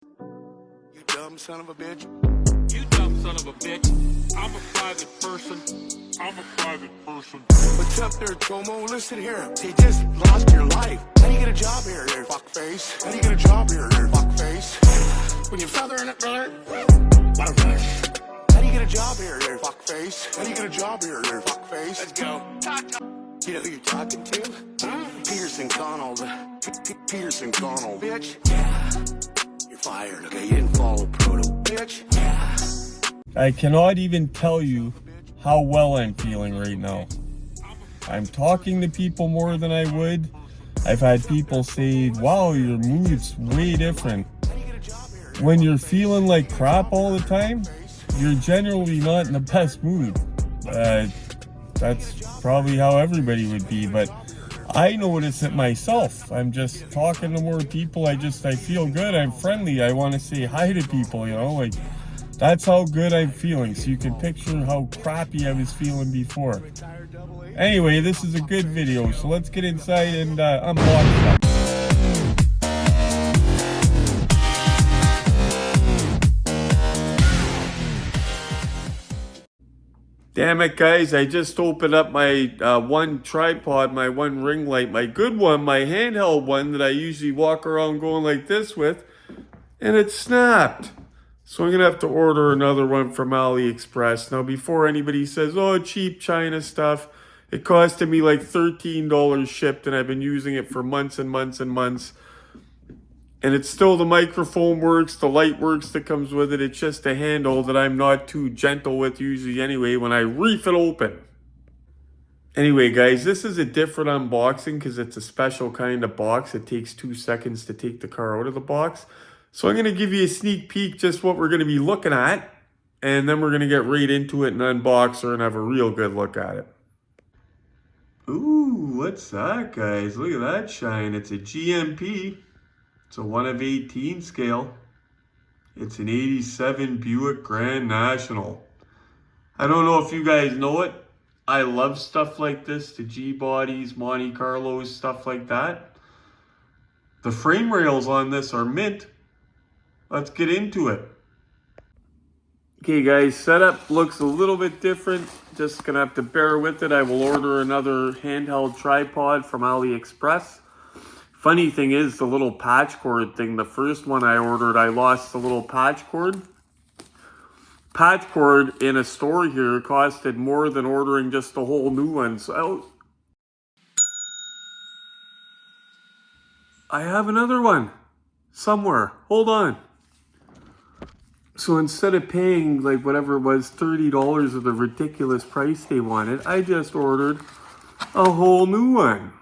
You dumb son of a bitch. You dumb son of a bitch. I'm a private person. I'm a private person. What's up there, Tomo? Listen here. You just lost your life. How do you get a job here, fuckface? How do you get a job here, fuckface? When you feather in it, brother. What a rush. How do you get a job here, fuckface? How do you get a job here, fuckface? Let's go. You know who you're talking to? Huh? Peterson Connell. Peterson Connell, bitch. Yeah. You're fired, okay? You didn't follow proto, bitch. Yeah. I cannot even tell you how well I'm feeling right now. I'm talking to people more than I would. I've had people say, wow, your mood's way different. When you're feeling like crap all the time, you're generally not in the best mood. That's probably how everybody would be, but I notice it myself. I'm just talking to more people. I feel good. I'm friendly. I want to say hi to people, you know, like that's how good I'm feeling. So you can picture how crappy I was feeling before. Anyway, this is a good video. So let's get inside and unbox it. Damn it, guys, I just opened up my one tripod, my one ring light, my good one, my handheld one that I usually walk around going like this with, and it snapped. So I'm going to have to order another one from AliExpress. Now, before anybody says, oh, cheap China stuff, it costed me like $13 shipped, and I've been using it for months and months and months. And it's still, the microphone works, the light works that comes with it. It's just a handle that I'm not too gentle with usually anyway when I reef it open. Anyway, guys, this is a different unboxing because it's a special kind of box. It takes 2 seconds to take the car out of the box. So I'm going to give you a sneak peek just what we're going to be looking at. And then we're going to get right into it and unbox her and have a real good look at it. Ooh, what's that, guys? Look at that shine. It's a GMP. It's a 1 of 18 scale. It's an 87 Buick Grand National. I don't know if you guys know it. I love stuff like this, the G-bodies, Monte Carlos, stuff like that. The frame rails on this are mint. Let's get into it. Okay guys, setup looks a little bit different. Just gonna have to bear with it. I will order another handheld tripod from AliExpress. Funny thing is, the little patch cord thing, the first one I ordered, I lost the little patch cord. Patch cord in a store here costed more than ordering just a whole new one. So I have another one somewhere. Hold on. So instead of paying like whatever it was, $30 of the ridiculous price they wanted, I just ordered a whole new one.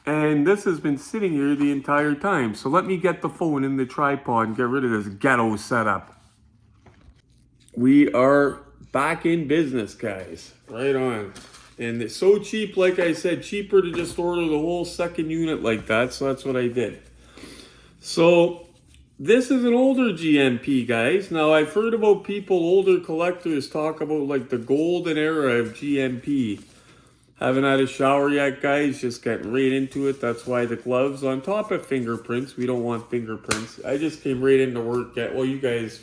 And this has been sitting here the entire time. So let me get the phone in the tripod and get rid of this ghetto setup. We are back in business, guys. Right on. And it's so cheap, like I said, cheaper to just order the whole second unit like that. So that's what I did. So this is an older GMP, guys. Now, I've heard about people, older collectors, talk about like the golden era of GMP. Haven't had a shower yet, guys. Just getting right into it. That's why the gloves on top of fingerprints. We don't want fingerprints. I just came right into work. Well, you guys,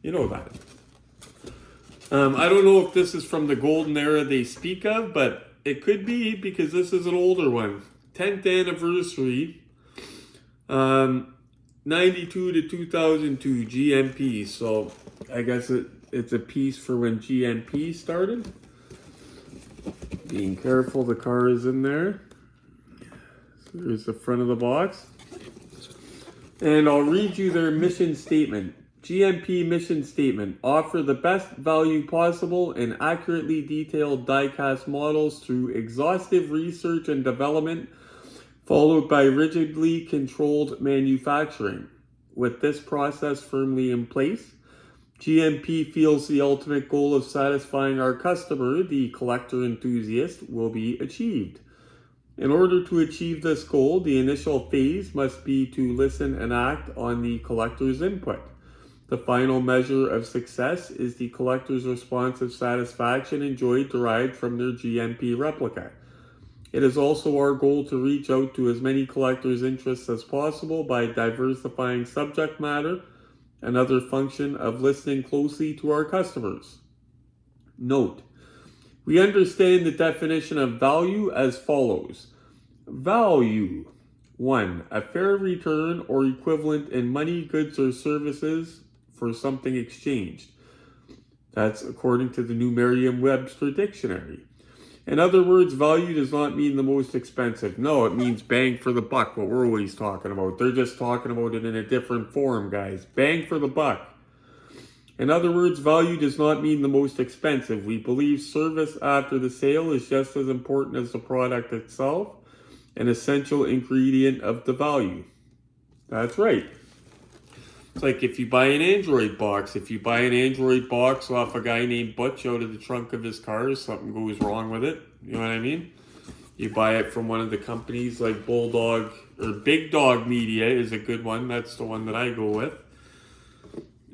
you know that. I don't know if this is from the golden era they speak of, but it could be because this is an older one. 10th anniversary. 92 to 2002 GMP. So I guess it's a piece for when GMP started. Being careful, the car is in there. So there's the front of the box. And I'll read you their mission statement. GMP mission statement. Offer the best value possible in accurately detailed die-cast models through exhaustive research and development, followed by rigidly controlled manufacturing. With this process firmly in place, GMP feels the ultimate goal of satisfying our customer, the collector enthusiast, will be achieved. In order to achieve this goal, the initial phase must be to listen and act on the collector's input. The final measure of success is the collector's response of satisfaction enjoyed derived from their GMP replica. It is also our goal to reach out to as many collectors' interests as possible by diversifying subject matter, another function of listening closely to our customers. Note: we understand the definition of value as follows. Value: 1. A fair return or equivalent in money, goods, or services for something exchanged. That's according to the new Merriam-Webster dictionary. In other words, value does not mean the most expensive. No, it means bang for the buck, what we're always talking about. They're just talking about it in a different form, guys. Bang for the buck. In other words, value does not mean the most expensive. We believe service after the sale is just as important as the product itself, an essential ingredient of the value. That's right. It's like if you buy an Android box. If you buy an Android box off a guy named Butch out of the trunk of his car, something goes wrong with it. You know what I mean? You buy it from one of the companies like Bulldog or Big Dog Media is a good one. That's the one that I go with.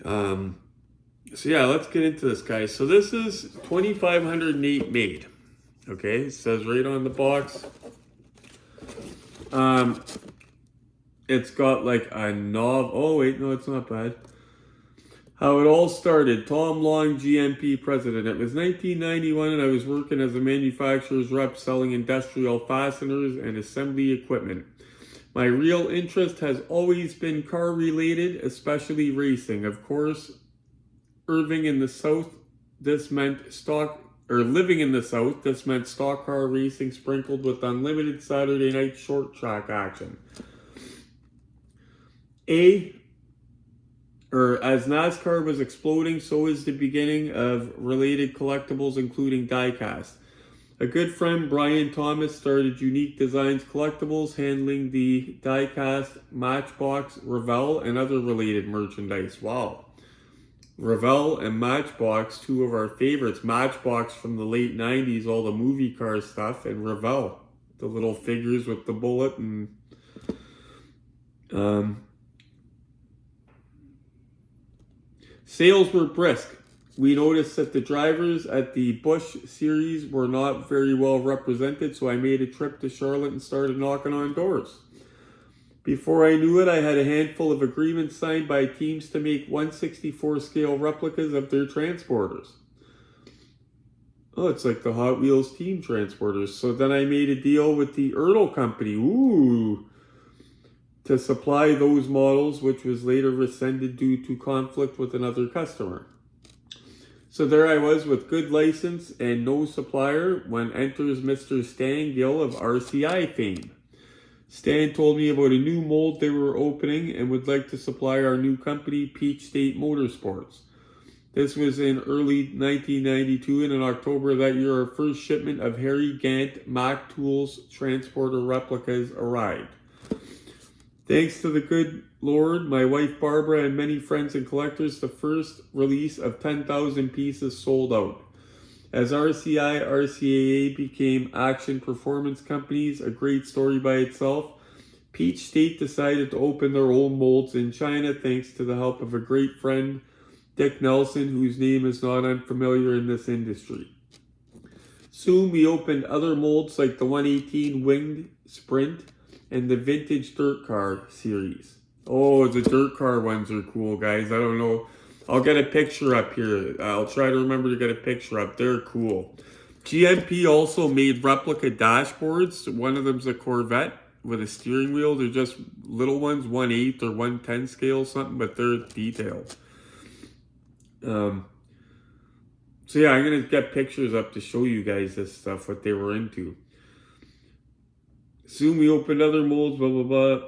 So yeah, let's get into this, guys. So this is 2508 made. Okay, it says right on the box. It's got like a knob. Oh wait, no, it's not bad. How it all started. Tom Long, GMP president. It was 1991 and I was working as a manufacturer's rep selling industrial fasteners and assembly equipment. My real interest has always been car related, especially racing. Of course, living in the South, this meant stock car racing sprinkled with unlimited Saturday night short track action. As NASCAR was exploding, so is the beginning of related collectibles, including diecast. A good friend, Brian Thomas, started Unique Designs Collectibles, handling the diecast, Matchbox, Revell, and other related merchandise. Wow. Revell and Matchbox, two of our favorites. Matchbox from the late 90s, all the movie car stuff, and Revell, the little figures with the bullet and sales were brisk. We noticed that the drivers at the Busch series were not very well represented, so I made a trip to Charlotte and started knocking on doors. Before I knew it, I had a handful of agreements signed by teams to make 1/64 scale replicas of their transporters. Oh, it's like the Hot Wheels team transporters. So then I made a deal with the Ertl company. To supply those models, which was later rescinded due to conflict with another customer. So there I was with good license and no supplier when enters Mr. Stan Gill of RCI fame. Stan told me about a new mold they were opening and would like to supply our new company, Peach State Motorsports. This was in early 1992, and in October of that year, our first shipment of Harry Gant Mack Tools transporter replicas arrived. Thanks to the good Lord, my wife Barbara, and many friends and collectors, the first release of 10,000 pieces sold out. As RCI, RCAA became action performance companies, a great story by itself, Peach State decided to open their own molds in China thanks to the help of a great friend, Dick Nelson, whose name is not unfamiliar in this industry. Soon we opened other molds like the 118 Winged Sprint and the Vintage Dirt Car series. Oh, the dirt car ones are cool, guys. I don't know. I'll get a picture up here. I'll try to remember to get a picture up. They're cool. GMP also made replica dashboards. One of them's a Corvette with a steering wheel. They're just little ones, 1/8 or 1/10 scale something, but they're detailed. So yeah, I'm going to get pictures up to show you guys this stuff, what they were into. Soon we opened other molds, blah, blah, blah.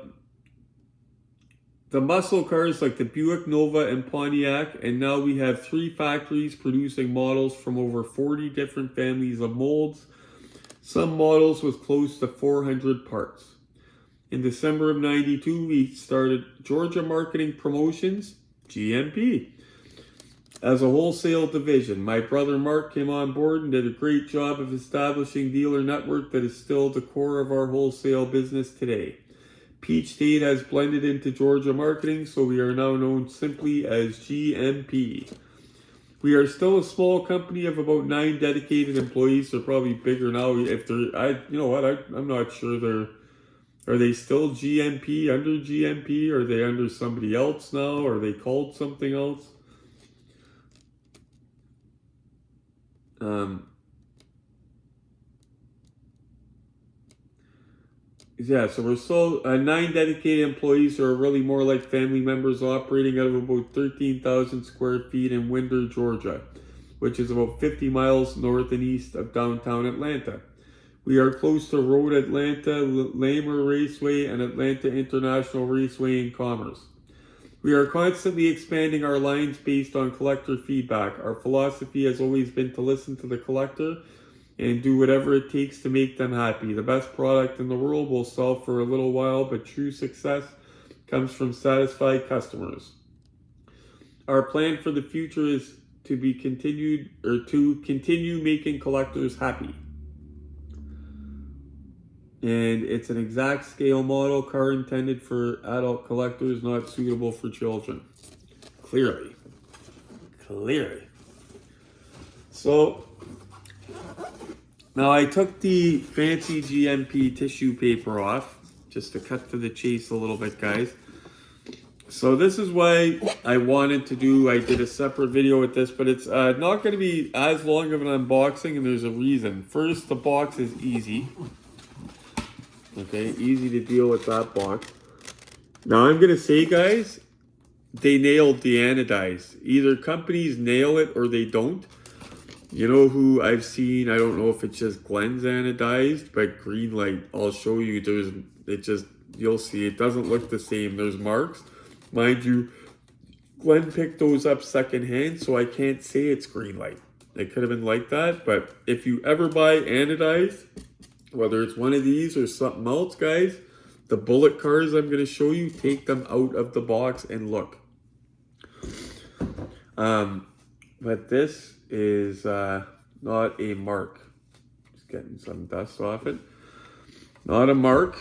The muscle cars like the Buick, Nova, and Pontiac, and now we have 3 factories producing models from over 40 different families of molds, some models with close to 400 parts. In December of 92, we started Georgia Marketing Promotions, GMP, as a wholesale division. My brother Mark came on board and did a great job of establishing dealer network that is still the core of our wholesale business today. Peach State has blended into Georgia Marketing, so we are now known simply as GMP. We are still a small company of about 9 dedicated employees. They're probably bigger now. If they're, you know what? I'm not sure are they still GMP, under GMP? Are they under somebody else now? Are they called something else? Yeah, so we're still 9 dedicated employees who are really more like family members, operating out of about 13,000 square feet in Winder, Georgia, which is about 50 miles north and east of downtown Atlanta. We are close to Road Atlanta, Lamer Raceway, and Atlanta International Raceway in Commerce. We are constantly expanding our lines based on collector feedback. Our philosophy has always been to listen to the collector and do whatever it takes to make them happy. The best product in the world will sell for a little while, but true success comes from satisfied customers. Our plan for the future is to continue making collectors happy. And it's an exact scale model, car intended for adult collectors, not suitable for children. Clearly. So, now I took the fancy GMP tissue paper off, just to cut to the chase a little bit, guys. So this is why I wanted to do, I did a separate video with this, but it's not going to be as long of an unboxing, and there's a reason. First, the box is easy. Okay, easy to deal with that box. Now I'm going to say, guys, they nailed the anodized. Either companies nail it or they don't. You know who I've seen, I don't know if it's just Glenn's anodized, but Greenlight, I'll show you, you'll see, it doesn't look the same. There's marks. Mind you, Glenn picked those up secondhand, so I can't say it's Greenlight. It could have been like that, but if you ever buy anodized, whether it's one of these or something else, guys, the bullet cars I'm going to show you, take them out of the box and look. But this is not a mark. Just getting some dust off it. Not a mark.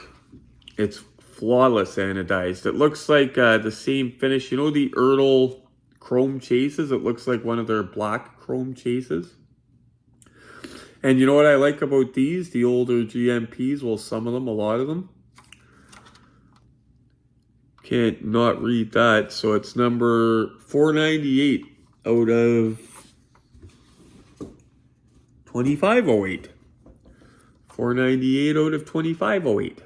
It's flawless anodized. It looks like the same finish. You know the Ertl chrome chases? It looks like one of their black chrome chases. And you know what I like about these? The older GMPs, well, some of them, a lot of them. Can't not read that. So it's number 498 out of 2508. 498 out of 2508.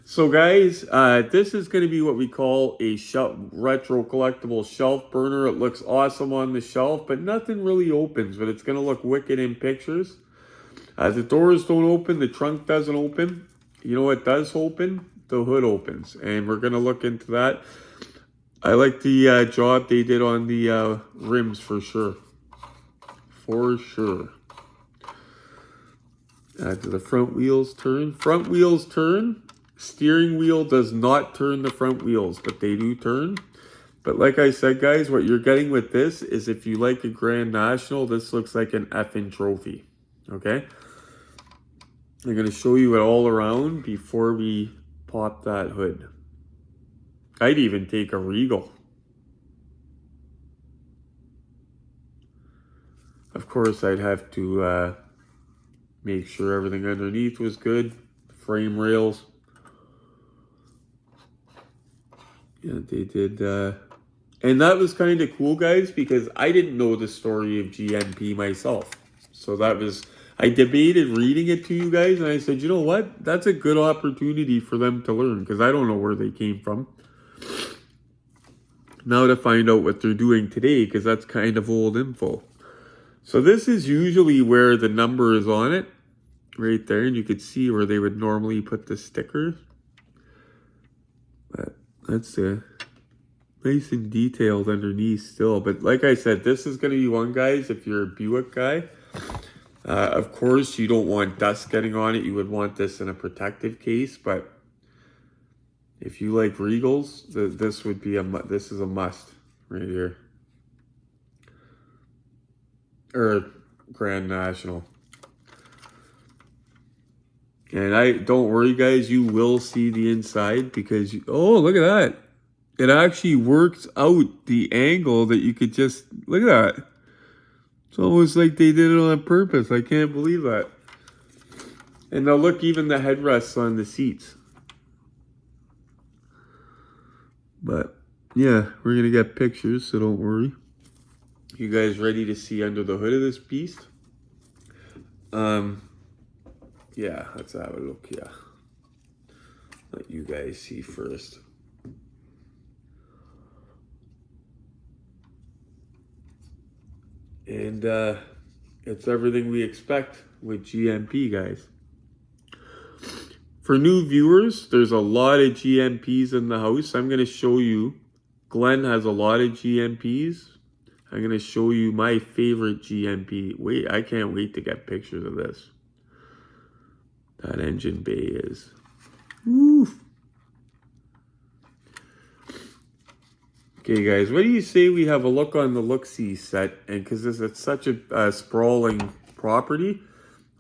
So guys, this is going to be what we call a retro collectible shelf burner. It looks awesome on the shelf, but nothing really opens, but it's going to look wicked in pictures. The doors don't open, the trunk doesn't open. You know what does open? The hood opens, and we're going to look into that. I like the job they did on the rims for sure. For sure. Do the front wheels turn? Front wheels turn. Steering wheel does not turn the front wheels, but they do turn. But like I said, guys, what you're getting with this is if you like a Grand National, this looks like an effing trophy. Okay? I'm going to show you it all around before we pop that hood. I'd even take a Regal. Of course, I'd have to make sure everything underneath was good. Frame rails. Yeah, they did. And that was kind of cool, guys, because I didn't know the story of GMP myself. So that was, I debated reading it to you guys, and I said, you know what? That's a good opportunity for them to learn, because I don't know where they came from. Now to find out what they're doing today, because that's kind of old info. So this is usually where the number is on it, right there, and you could see where they would normally put the stickers. But that's nice and detailed underneath still. But like I said, this is going to be one, guys, if you're a Buick guy. Of course, you don't want dust getting on it. You would want this in a protective case. But if you like Regals, this would be this is a must right here. Or Grand National. And don't worry, guys, you will see the inside because oh, look at that. it actually works out the angle that you could just, look at that. It's almost like they did it on purpose. I can't believe that. And now look, even the headrests on the seats. But yeah, we're gonna get pictures, so don't worry. You guys ready to see under the hood of this beast? Yeah, let's have a look. Yeah, let you guys see first. And it's everything we expect with GMP, guys. For new viewers, there's a lot of GMPs in the house. I'm going to show you. Glenn has a lot of GMPs. I'm going to show you my favorite GMP. Wait, I can't wait to get pictures of this. That engine bay is. Woof. Okay, guys, what do you say we have a look on the look-see set? And because it's such a sprawling property,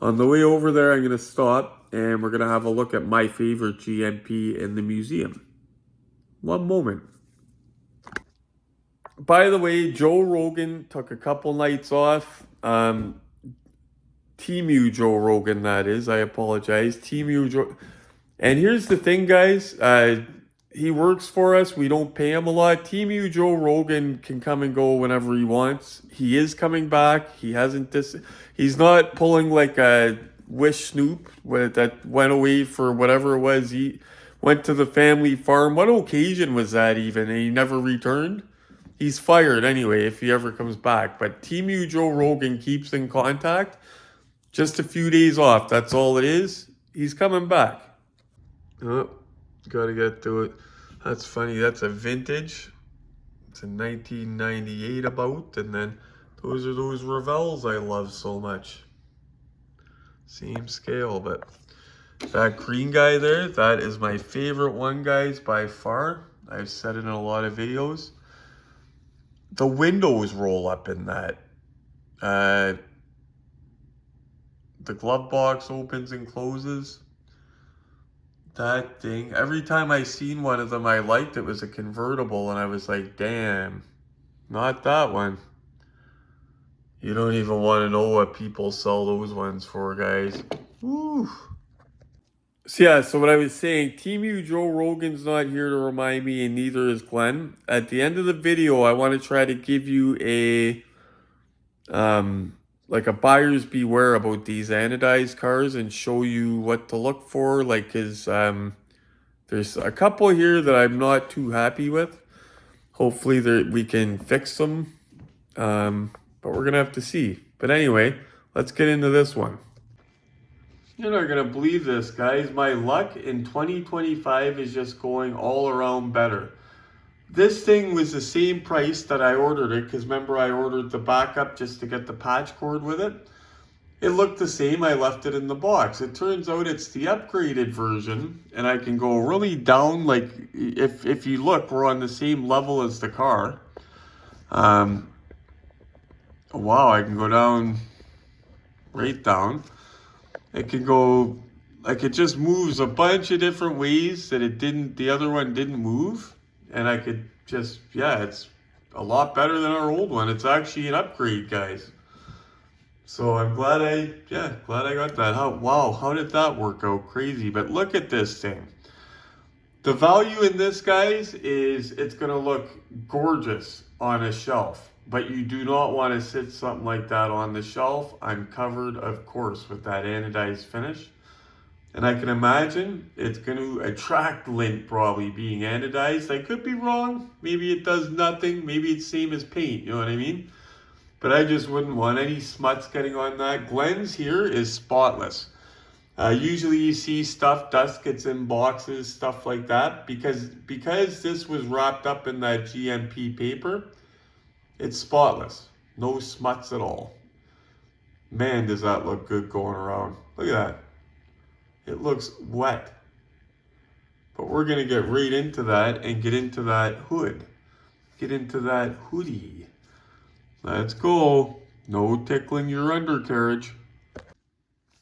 on the way over there, I'm going to stop and we're going to have a look at my favorite GMP in the museum. One moment. By the way, Joe Rogan took a couple nights off. Temu Joe Rogan, that is. I apologize. Temu Joe. And here's the thing, guys. He works for us. We don't pay him a lot. Temu Joe Rogan can come and go whenever he wants. He is coming back. He hasn't he's not pulling like a Wish Snoop that went away for whatever it was. He went to the family farm. What occasion was that even? And he never returned. He's fired anyway if he ever comes back. But Temu Joe Rogan keeps in contact. Just a few days off. That's all it is. He's coming back. Oh, gotta get to it. That's funny. That's a vintage. It's a 1998 about. And then those are those Revels I love so much. Same scale, but that green guy there, that is my favorite one, guys, by far. I've said it in a lot of videos. The windows roll up in that. The glove box opens and closes. That thing, every time I seen one of them I liked, it was a convertible, and I was like, damn, not that one. You don't even want to know what people sell those ones for, guys. Woo. So yeah, so what I was saying, Temu Joe Rogan's not here to remind me, and neither is Glenn. At the end of the video, I want to try to give you a like a buyer's beware about these anodized cars and show you what to look for. Like, cause there's a couple here that I'm not too happy with. Hopefully we can fix them. But we're gonna have to see. But anyway, let's get into this one. You're not gonna believe this, guys. My luck in 2025 is just going all around better. This thing was the same price that I ordered it, because remember I ordered the backup just to get the patch cord with it. It looked the same. I left it in the box. It turns out it's the upgraded version, and I can go really down. Like if you look, we're on the same level as the car. Wow, I can go down, right down. It can go, like, it just moves a bunch of different ways that the other one didn't move. And I could just, yeah, it's a lot better than our old one. It's actually an upgrade, guys. So I'm glad I got that. How did that work out? Crazy. But look at this thing. The value in this, guys, is it's going to look gorgeous on a shelf. But you do not want to sit something like that on the shelf. I'm covered, of course, with that anodized finish. And I can imagine it's going to attract lint, probably being anodized. I could be wrong. Maybe it does nothing. Maybe it's same as paint. You know what I mean? But I just wouldn't want any smuts getting on that. Glenn's here is spotless. Usually you see stuff, dust gets in boxes, stuff like that. Because this was wrapped up in that GMP paper, it's spotless. No smuts at all. Man, does that look good going around. Look at that. It looks wet. But we're going to get right into that and get into that hood. Get into that hoodie. Let's go. No tickling your undercarriage.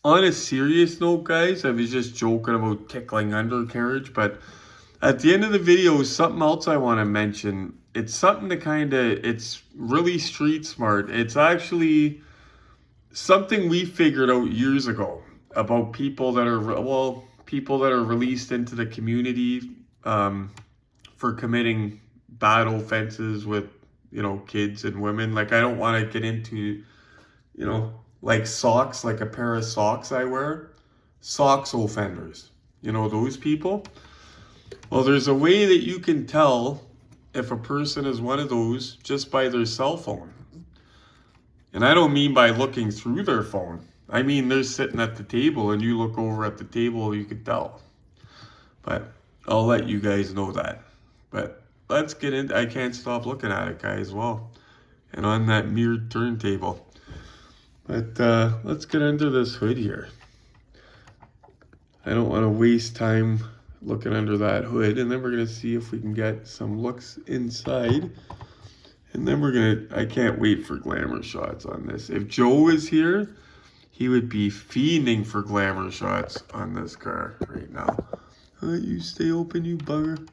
On a serious note, guys, I was just joking about tickling undercarriage, but At the end of the video, something else I want to mention. It's something to kind of, it's really street smart. It's actually something we figured out years ago about people that are, well, people that are released into the community for committing bad offenses with, you know, kids and women. Like, I don't want to get into, you know, like socks, like a pair of socks I wear. Socks offenders. You know, those people. Well, there's a way that you can tell if a person is one of those just by their cell phone. And I don't mean by looking through their phone. I mean they're sitting at the table and you look over at the table, you could tell. But I'll let you guys know that. But let's get in. I can't stop looking at it, guys. Well, and on that mirrored turntable. But let's get under this hood here. I don't want to waste time looking under that hood, and then we're going to see if we can get some looks inside. And then we're going to, I can't wait for glamour shots on this. If Joe was here, he would be fiending for glamour shots on this car right now. You stay open, you bugger.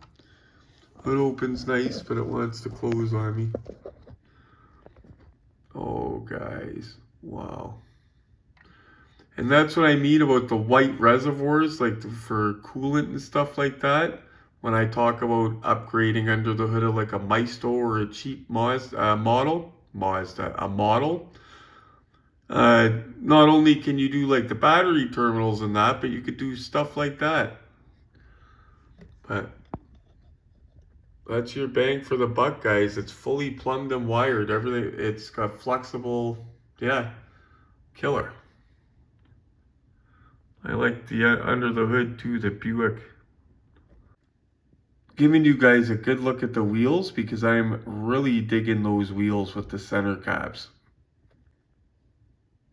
It opens nice, but it wants to close on me. Oh, guys. Wow. And that's what I mean about the white reservoirs, like for coolant and stuff like that. When I talk about upgrading under the hood of like a Maestro or a cheap model, not only can you do like the battery terminals and that, but you could do stuff like that. But that's your bang for the buck, guys. It's fully plumbed and wired. Everything, it's got flexible, yeah, killer. I like the under the hood too, the Buick. Giving you guys a good look at the wheels because I'm really digging those wheels with the center caps.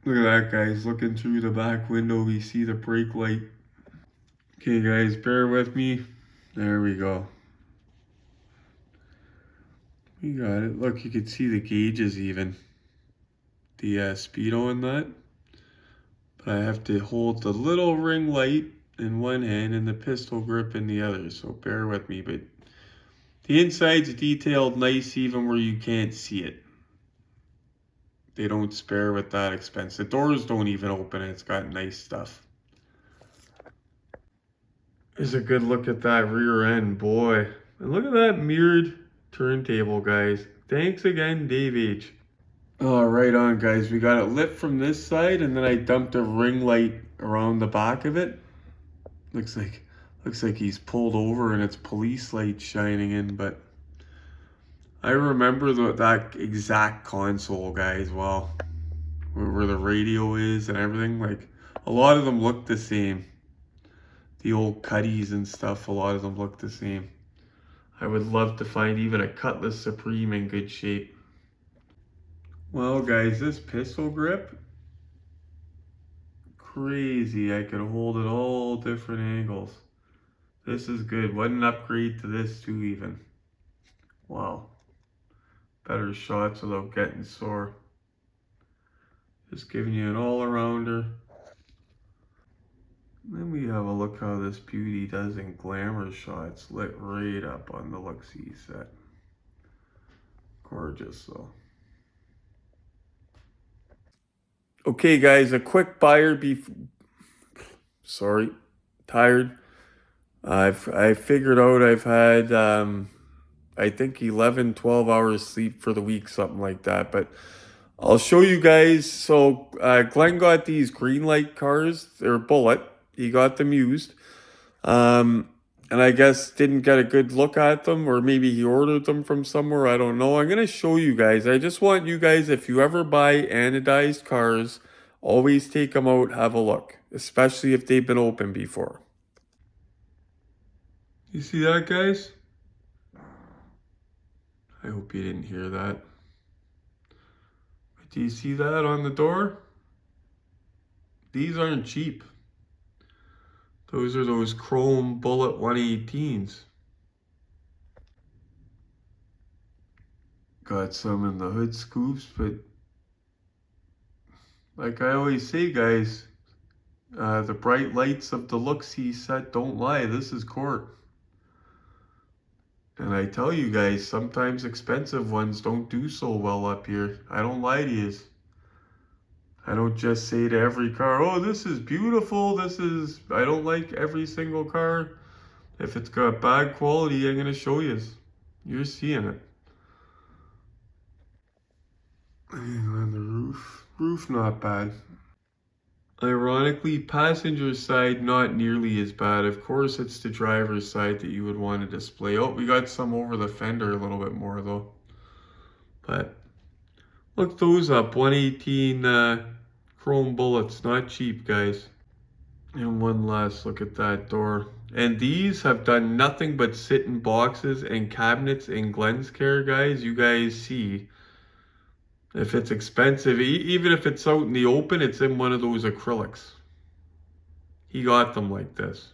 Look at that, guys. Looking through the back window, we see the brake light. Okay, guys, bear with me. There we go. We got it. Look, you can see the gauges even. The speedo and that. But I have to hold the little ring light in one hand and the pistol grip in the other, so bear with me. But the inside's detailed nice even where you can't see it. They don't spare with that expense. The doors don't even open and it's got nice stuff. Here's a good look at that rear end, boy. And look at that mirrored turntable, guys. Thanks again, Dave H. Oh, right on, guys. We got it lit from this side, and then I dumped a ring light around the back of it. Looks like he's pulled over and it's police lights shining in, but I remember that exact console, guys. Well, where the radio is and everything. Like, a lot of them look the same. The old Cuddies and stuff, a lot of them look the same. I would love to find even a Cutlass Supreme in good shape. Well, guys, this pistol grip, crazy. I could hold it all different angles. This is good. What an upgrade to this too, even. Wow. Better shots without getting sore. Just giving you an all-arounder. Then we have a look how this beauty does in glamour shots. Lit right up on the look-see set. Gorgeous, though. Okay, guys, a quick buyer sorry, tired. I figured out I've had, I think 11, 12 hours sleep for the week, something like that. But I'll show you guys. So Glenn got these green light cars. They're Bullet. He got them used. And I guess didn't get a good look at them, or maybe he ordered them from somewhere. I don't know. I'm going to show you guys. I just want you guys, if you ever buy anodized cars, always take them out, have a look, especially if they've been open before. You see that, guys? I hope you didn't hear that. But do you see that on the door? These aren't cheap. Those are those chrome Bullet 118s. Got some in the hood scoops, but like I always say, guys, the bright lights of the look-see set don't lie. This is court. And I tell you guys, sometimes expensive ones don't do so well up here. I don't lie to you. I don't just say to every car, oh, this is beautiful, I don't like every single car. If it's got bad quality, I'm going to show you. You're seeing it. And on the roof not bad. Ironically, passenger side not nearly as bad. Of course, it's the driver's side that you would want to display. Oh, we got some over the fender a little bit more though. But look those up, 118 chrome bullets, not cheap, guys. And one last look at that door. And these have done nothing but sit in boxes and cabinets in Glenn's care, guys. You guys see. If it's expensive, even if it's out in the open, it's in one of those acrylics. He got them like this.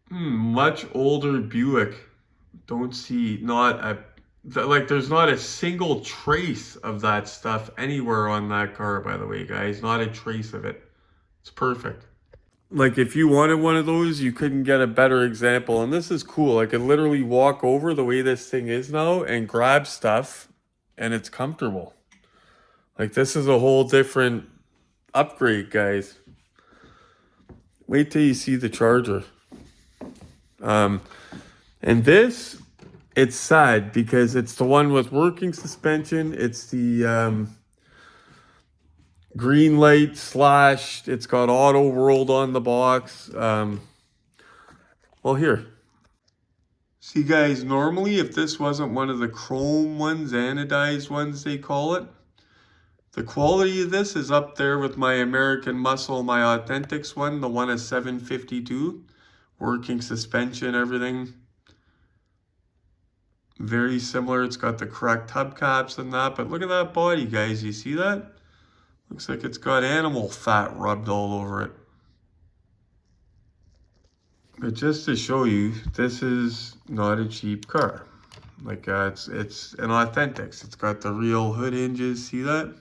Much older Buick. Don't see, there's not a single trace of that stuff anywhere on that car, by the way, guys. Not a trace of it. It's perfect. Like, if you wanted one of those, you couldn't get a better example. And this is cool. I could literally walk over the way this thing is now and grab stuff, and it's comfortable. Like, this is a whole different upgrade, guys. Wait till you see the Charger. And this, it's sad because it's the one with working suspension. It's the green light / it's got auto world on the box. Well, here. See, guys, normally if this wasn't one of the chrome ones, anodized ones they call it, the quality of this is up there with my American Muscle, my Authentics one, the one at 752. Working suspension, everything. Very similar. It's got the correct hubcaps and that, but look at that body, guys. You see that? Looks like it's got animal fat rubbed all over it. But just to show you, this is not a cheap car. Like, it's an Authentics. It's got the real hood hinges. See that?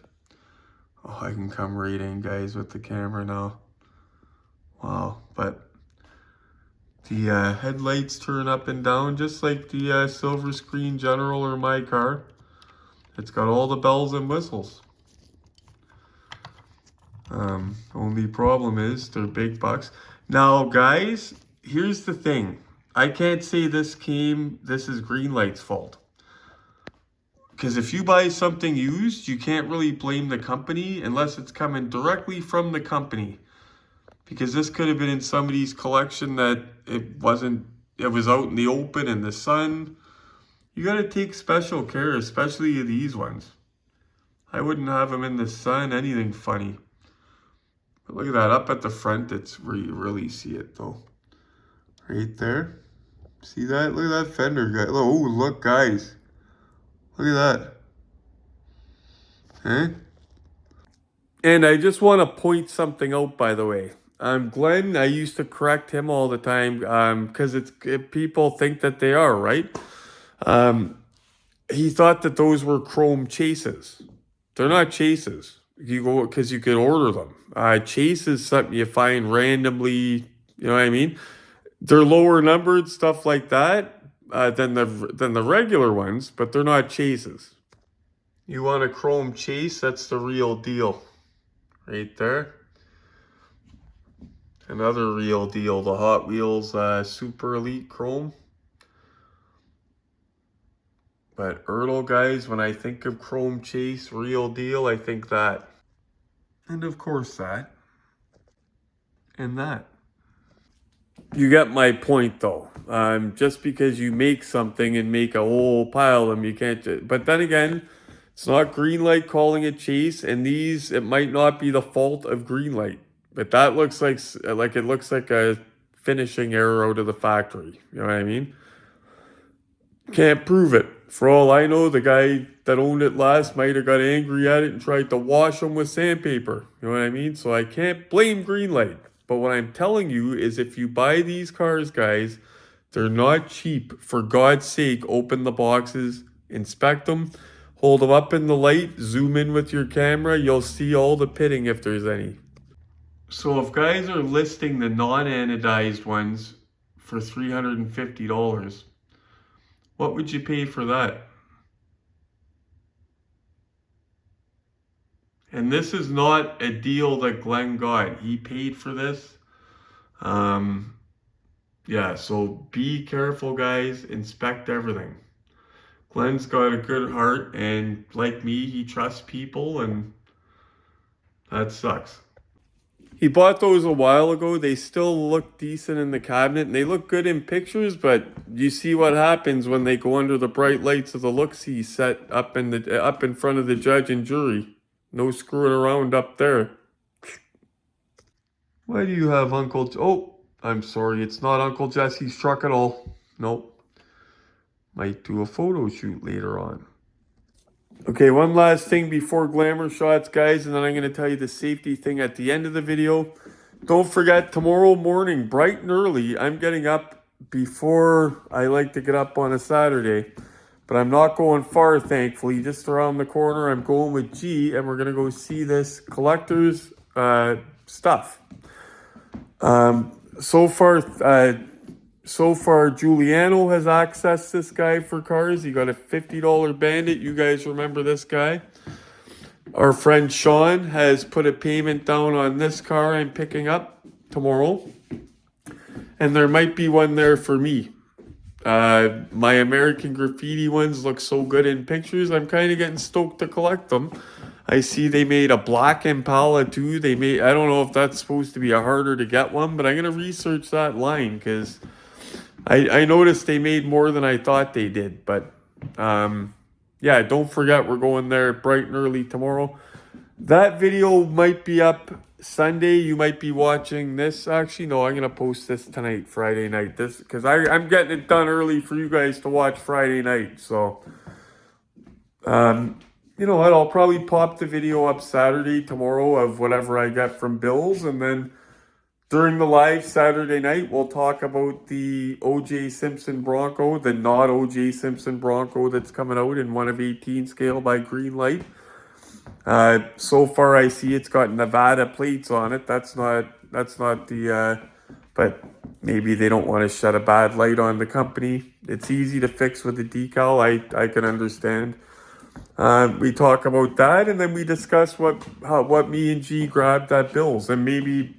Oh, I can come right in, guys, with the camera now. Wow. But the headlights turn up and down just like the Silver Screen General or my car. It's got all the bells and whistles. Only problem is they're big bucks. Now, guys, here's the thing. I can't say this is Greenlight's fault. Because if you buy something used, you can't really blame the company unless it's coming directly from the company. Because this could have been in somebody's collection that it was out in the open in the sun. You got to take special care, especially these ones. I wouldn't have them in the sun, anything funny. But look at that, up at the front, it's where you really see it though. Right there. See that? Look at that fender, guys. Oh, look, guys. Look at that. Huh? And I just want to point something out, by the way. Glenn, I used to correct him all the time because people think that they are, right? He thought that those were chrome chases. They're not chases. Because you could order them. Chase is something you find randomly, you know what I mean? They're lower numbered, stuff like that, than the regular ones, but they're not chases. You want a chrome chase? That's the real deal. Right there. Another real deal, the Hot Wheels Super Elite Chrome. But Ertl, guys, when I think of chrome chase, real deal, I think that. And of course that. And that. You get my point, though. Just because you make something and make a whole pile of them, you can't. But then again, it's not Greenlight calling it chase, and these, it might not be the fault of Greenlight. But that looks like it looks like a finishing error out of the factory. You know what I mean? Can't prove it. For all I know, the guy that owned it last might have got angry at it and tried to wash them with sandpaper. You know what I mean? So I can't blame Greenlight. But what I'm telling you is if you buy these cars, guys, they're not cheap. For God's sake, open the boxes, inspect them, hold them up in the light, zoom in with your camera. You'll see all the pitting if there's any. So if guys are listing the non-anodized ones for $350, What would you pay for that? And this is not a deal that Glenn got. He paid for this. Um, yeah, so be careful, guys. Inspect everything. Glenn's got a good heart, and like me, he trusts people, and that sucks. He bought those a while ago. They still look decent in the cabinet, and they look good in pictures, but you see what happens when they go under the bright lights of the look-see set up in front of the judge and jury. No screwing around up there. Why do you have Oh, I'm sorry, it's not Uncle Jesse's truck at all. Nope. Might do a photo shoot later on. Okay, one last thing before glamour shots, guys, and then I'm going to tell you the safety thing at the end of the video. Don't forget, tomorrow morning, bright and early, I'm getting up before I like to get up on a Saturday. But I'm not going far, thankfully. Just around the corner, I'm going with G, and we're going to go see this collector's stuff. So far, Giuliano has accessed this guy for cars. He got a $50 Bandit. You guys remember this guy? Our friend Sean has put a payment down on this car I'm picking up tomorrow. And there might be one there for me. My American Graffiti ones look so good in pictures. I'm kind of getting stoked to collect them. I see they made a black Impala too. I don't know if that's supposed to be a harder to get one, but I'm going to research that line because I noticed they made more than I thought they did. But yeah, don't forget we're going there bright and early tomorrow. That video might be up Sunday. You might be watching this. Actually, no, I'm going to post this tonight, Friday night. This because I'm getting it done early for you guys to watch Friday night. So, you know what? I'll probably pop the video up Saturday, tomorrow, of whatever I get from Bill's. And then during the live Saturday night, we'll talk about the O.J. Simpson Bronco, the not O.J. Simpson Bronco that's coming out in 1/18 scale by Greenlight. So far I see it's got Nevada plates on it. That's not the, but maybe they don't want to shed a bad light on the company. It's easy to fix with the decal. I can understand. We talk about that, and then we discuss what me and G grabbed at Bill's, and maybe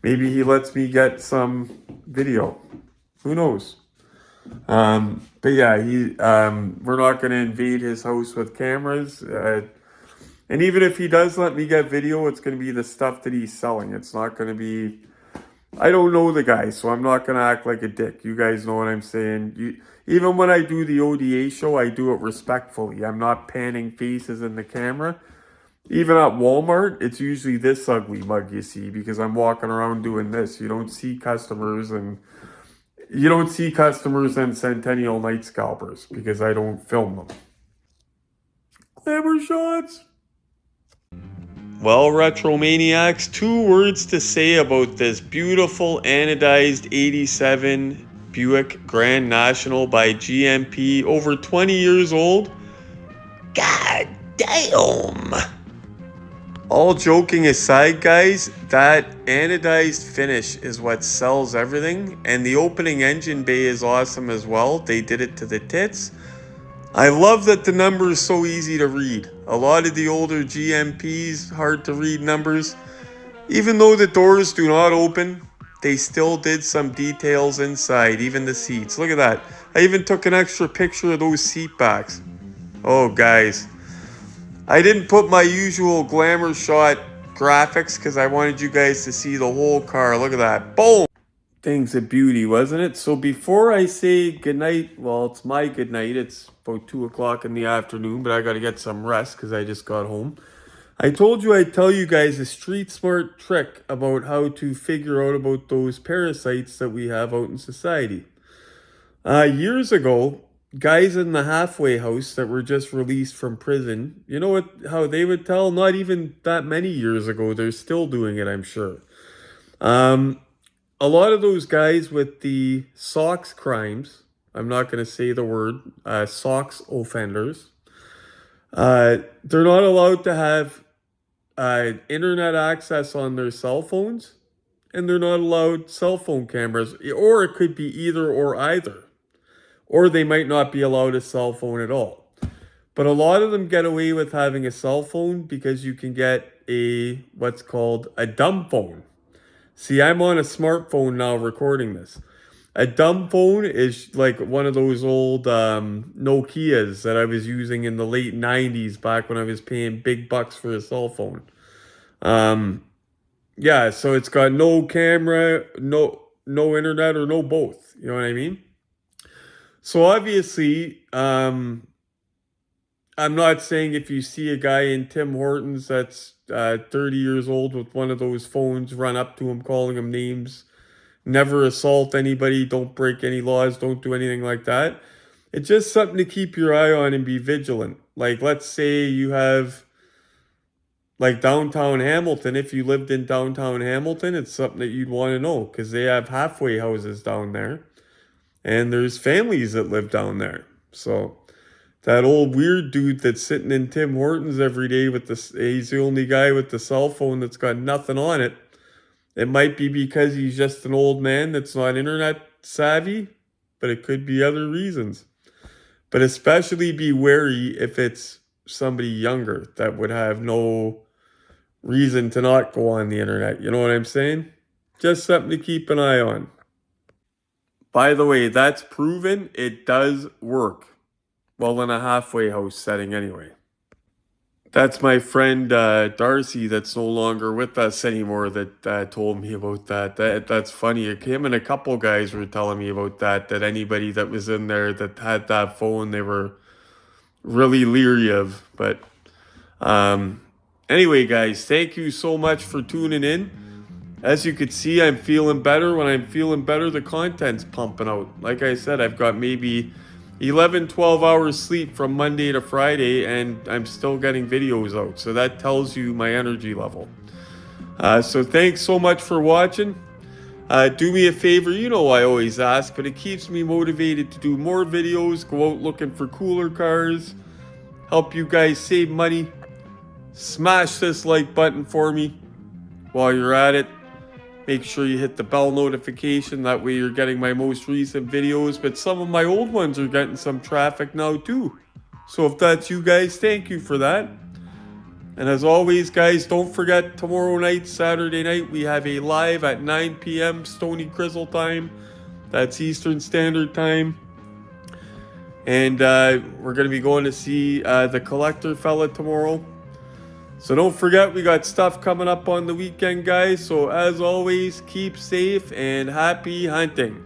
he lets me get some video. Who knows? But yeah, we're not going to invade his house with cameras. And even if he does let me get video, it's going to be the stuff that he's selling. It's not going to be... I don't know the guy, so I'm not going to act like a dick. You guys know what I'm saying. Even when I do the ODA show, I do it respectfully. I'm not panning faces in the camera. Even at Walmart, it's usually this ugly mug you see because I'm walking around doing this. You don't see customers and Centennial Night Scalpers because I don't film them. Glamour shots. Well, Retro Maniacs, 2 words to say about this beautiful anodized 87 Buick Grand National by GMP, over 20 years old. God damn! All joking aside, guys, that anodized finish is what sells everything, and the opening engine bay is awesome as well. They did it to the tits. I love that the number is so easy to read. A lot of the older GMPs, hard to read numbers. Even though the doors do not open, they still did some details inside, even the seats. Look at that. I even took an extra picture of those seat backs. Oh, guys. I didn't put my usual glamour shot graphics because I wanted you guys to see the whole car. Look at that. Boom! Thing's a beauty, wasn't it? So before I say goodnight, well, it's my goodnight. It's about 2 o'clock in the afternoon, but I got to get some rest because I just got home. I told you I'd tell you guys a street smart trick about how to figure out about those parasites that we have out in society. Years ago, guys in the halfway house that were just released from prison, you know how they would tell? Not even that many years ago. They're still doing it, I'm sure. A lot of those guys with the SOX crimes, I'm not going to say the word, SOX offenders, they're not allowed to have internet access on their cell phones, and they're not allowed cell phone cameras, or it could be either or either. or they might not be allowed a cell phone at all. But a lot of them get away with having a cell phone because you can get what's called a dumb phone. See, I'm on a smartphone now recording this. A dumb phone is like one of those old Nokias that I was using in the late 90s, back when I was paying big bucks for a cell phone. Yeah, so it's got no camera, no internet, or no both. You know what I mean? So obviously, I'm not saying if you see a guy in Tim Hortons that's 30 years old with one of those phones, run up to him calling him names. Never assault anybody, don't break any laws, don't do anything like that. It's just something to keep your eye on and be vigilant. Like, let's say you have, like, downtown Hamilton. If you lived in downtown Hamilton, it's something that you'd want to know, because they have halfway houses down there. And there's families that live down there. So that old weird dude that's sitting in Tim Hortons every day with he's the only guy with the cell phone that's got nothing on it. It might be because he's just an old man that's not internet savvy, but it could be other reasons. But especially be wary if it's somebody younger that would have no reason to not go on the internet. You know what I'm saying? Just something to keep an eye on. By the way, that's proven it does work. Well, in a halfway house setting anyway. That's my friend Darcy that's no longer with us anymore that told me about that. That's funny. Him and a couple guys were telling me about that anybody that was in there that had that phone, they were really leery of. But anyway, guys, thank you so much for tuning in. As you could see, I'm feeling better. When I'm feeling better, the content's pumping out. Like I said, I've got maybe 11, 12 hours sleep from Monday to Friday, and I'm still getting videos out. So that tells you my energy level. So thanks so much for watching. Do me a favor, you know I always ask, but it keeps me motivated to do more videos, go out looking for cooler cars, help you guys save money. Smash this like button for me while you're at it. Make sure you hit the bell notification. That way you're getting my most recent videos. But some of my old ones are getting some traffic now too. So if that's you guys, thank you for that. And as always, guys, don't forget tomorrow night, Saturday night, we have a live at 9 p.m. Stony Crizzle time. That's Eastern Standard Time. And we're going to be going to see the Collector fella tomorrow. So don't forget, we got stuff coming up on the weekend, guys. So as always, keep safe and happy hunting.